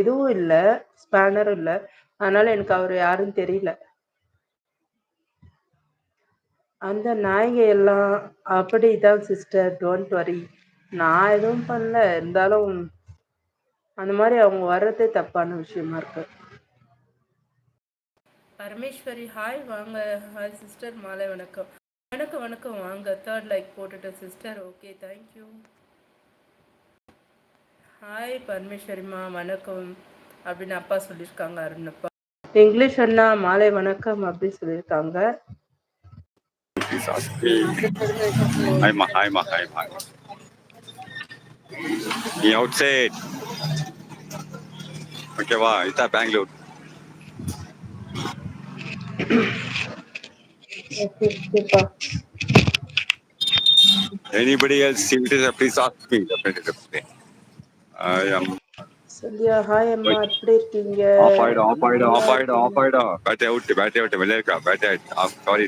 இதுவும் இல்ல. ஸ்பேனரும் இல்ல. அதனால எனக்கு அவரு யாருன்னு தெரியல. அந்த நாய்ங்க எல்லாம் அப்படிதான் சிஸ்டர். Don't worry. நான் எதுவும் பண்ணல. இருந்தாலும் அந்த மாரி அவங்க வர்றதே தப்பான விஷயமா இருக்கு. பரமேஸ்வரி ஹாய் வாங்க. ஹாய் சிஸ்டர், மாலை வணக்கம். வணக்கம் வணக்கம் வாங்க. 3rd லைக் போட்டுட்டேன் சிஸ்டர். Okay thank you. ஹாய் பரமேஸ்வரிமா வணக்கம் அப்படின்னு அப்பா சொல்லியிருக்காங்க. அருணப்பா இங்கிலீஷ் அண்ணா மாலை வணக்கம் அப்படின்னு சொல்லியிருக்காங்க. Hi. You outside. Okay, wow. It's Bangalore. ஓகேப்பா. Anybody else see it? Please ask me. Definitely. I am. Sandhya hi அம்மா, எப்படி இருக்கீங்க? Off. நல்லா இருக்கீங்க? Bat out. Malaysia. Bat out. Sorry.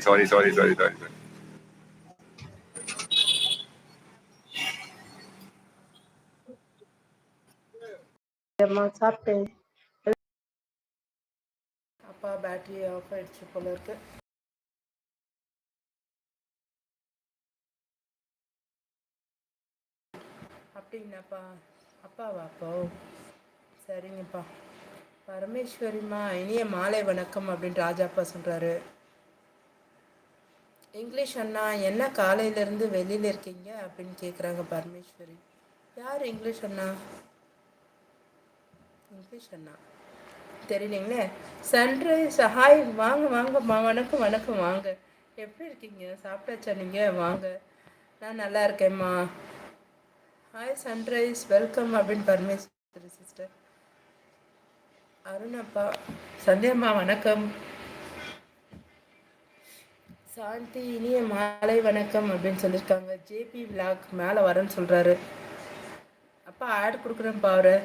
அம்மா சாப்பிட்டேன். அப்பா பேட்டரி ஆஃப் ஆயிடுச்சு போல இருக்கு. அப்படிங்கப்பா. அப்பாவா அப்போ? சரிங்கப்பா. பரமேஸ்வரிமா இனிய மாலை வணக்கம் அப்படின்னு ராஜாப்பா சொல்றாரு. இங்கிலீஷ் அண்ணா என்ன காலையிலேருந்து வெளியில் இருக்கீங்க அப்படின்னு கேட்குறாங்க பரமேஸ்வரி. யார் இங்கிலீஷ் அண்ணா? இங்கிலீஷ் அண்ணா தெரியலீங்களே. சன்ரைஸ் ஹாய் வாங்கம்மா. வணக்கம் வாங்க. எப்படி இருக்கீங்க? சாப்பிட்டாச்சா நீங்கள்? வாங்க. நான் நல்லா இருக்கேம்மா. ஹாய் சன்ரைஸ் வெல்கம் அப்படின்னு பரமேஸ்வரி சிஸ்டர். அருணப்பா சந்தியம்மா வணக்கம். சாந்தி இனிய மாலை வணக்கம் அப்படின்னு சொல்லியிருக்காங்க. ஜேபி விலாக் மேலே வரேன்னு சொல்கிறாரு. அப்பா ஆட் கொடுக்குறேன்ப்பா. அவரு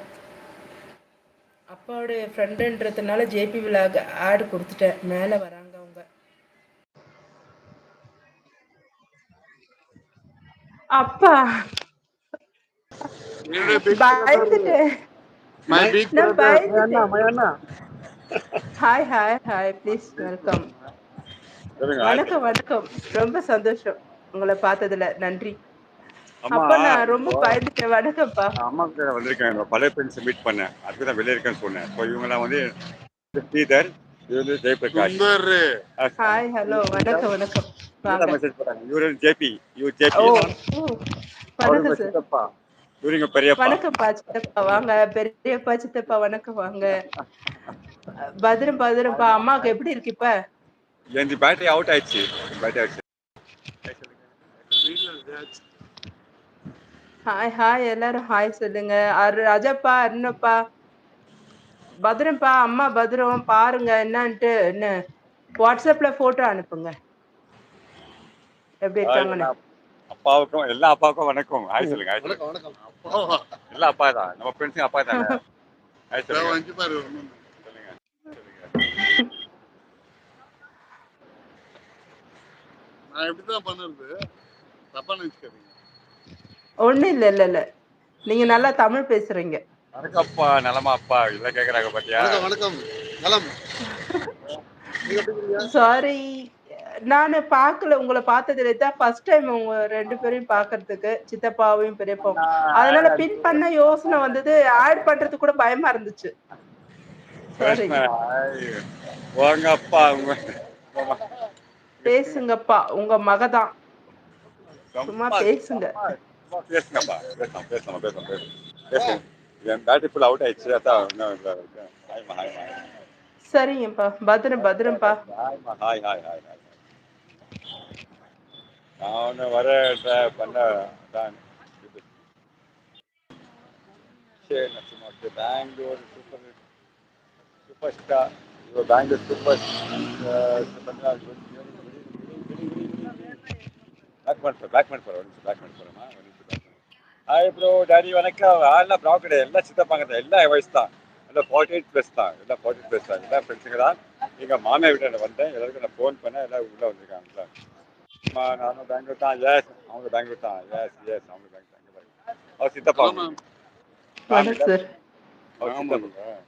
அப்பாவுடைய ஃப்ரெண்டுன்றதுனால ஜேபி விலாக் ஆட் கொடுத்துட்டேன். மேலே வராங்க அவங்க. அப்பா பயந்துட்டேன். நான் பயந்துட்டேன். Hi please welcome. வணக்கம். ரொம்ப சந்தோஷம் உங்களை பார்த்ததுல. நன்றி. அப்பா நான் ரொம்ப பயந்துட்டேன். வணக்கம்ப்பா. அம்மாக்கு வந்திருக்கேன். பழைய ஃப்ரெண்ட்ஸ் மீட் பண்ணேன். அதுக்கு தான் வெளியே இருக்கேன்னு சொன்னேன். இப்போ இவங்கெல்லாம் வந்து ஸ்ரீதர், இது வந்து ஜெயபிரகாஷ். ஹாய் ஹலோ வணக்கம். வாங்க. மெசேஜ் போட்டாங்க. இவரு ஜேபி. ஓ வணக்கம் சார். சித்தப்பா. இவருங்க பெரியப்பா. வணக்கம்ப்பா சித்தப்பா வாங்க. பெரியப்பா சித்தப்பா வணக்கம் வாங்க. பத்திரம்ப்பா. அம்மாவுக்கு எப்படி இருக்கு இப்ப? என் பேட்டரி அவுட் ஆயிடுச்சு. ஹாய் எல்லாரும் ஹாய் சொல்லுங்க. ராஜப்பா, அருணப்பா, பத்ரம்ப்பா. அம்மா பத்ரம். பாருங்க என்னன்ட்டு. என்ன வாட்ஸ்அப்ல போட்டோ அனுப்புங்க எப்படி இருக்காங்கன்னு. அப்பாவுக்கும் எல்லா அப்பாவுக்கும் வணக்கம். ஹாய் சொல்லுங்க. எல்லா அப்பா தான். நம்ம ஃப்ரெண்ட்ஸுங்க அப்பா தானே. ஹாய் சொல்லுங்க. சொல்லுங்க. நான் எப்படிதான் பண்ணுறது? தப்பா நினைச்சுக்காதீங்க. ஒண்ணும் இல்ல. நீங்க நல்லா தமிழ் பேசுறீங்க. வணக்கம்ப்பா. நலமா அப்பா இதெல்லாம் கேக்குறாங்க பாத்தியா? வணக்கம் நலம். சாரி நானு பார்க்கல. உங்களை பார்த்ததுல தான் ஃபர்ஸ்ட் டைம் உங்க 2 பேரையும் பார்க்கறதுக்கு, சித்தப்பாவையும் பெரியப்பாவும். அதனால பின் பண்ண யோசனை வந்தது. ஆட் பண்றது கூட பயமா இருந்துச்சு. சாரி. வாங்க அப்பா. பேசுங்கப்பா. உங்க மகதான். சும்மா பேசுங்க. பேசலாம். என் பேட்டரி ஃபுல் அவுட் ஆயிடுச்சு. அதான் சரிங்கப்பா. பத்திரம்ப்பா. ஹாய். நான் வர பண்ண தான் Bangalore super star. Bangalore super பேக் பண்ணுறோமா. ஹாய் ப்ரோ டாடி வணக்கம். எல்லாம் ப்ரா கிடையாது. எல்லாம் சித்தப்பாங்க தான். எல்லாம் வயசு தான். எல்லாம் 48+ தான். எல்லாம் 48+ தான். எல்லாம் ஃப்ரெண்ட்ஸுங்க தான். எங்கள் மாமியார் வீட்டில் வந்தேன். எல்லாருக்கும் நான் ஃபோன் பண்ணேன். எல்லாம் உள்ளே வந்திருக்காங்க. நானும் பெங்களூர் தான். எஸ் அவங்க பெங்களூர் தான். எஸ் அவங்க பெங்களூர். அவர் சித்தப்பா. வணக்கம் சார். அவர் ஆமாங்க. சித்தப்பா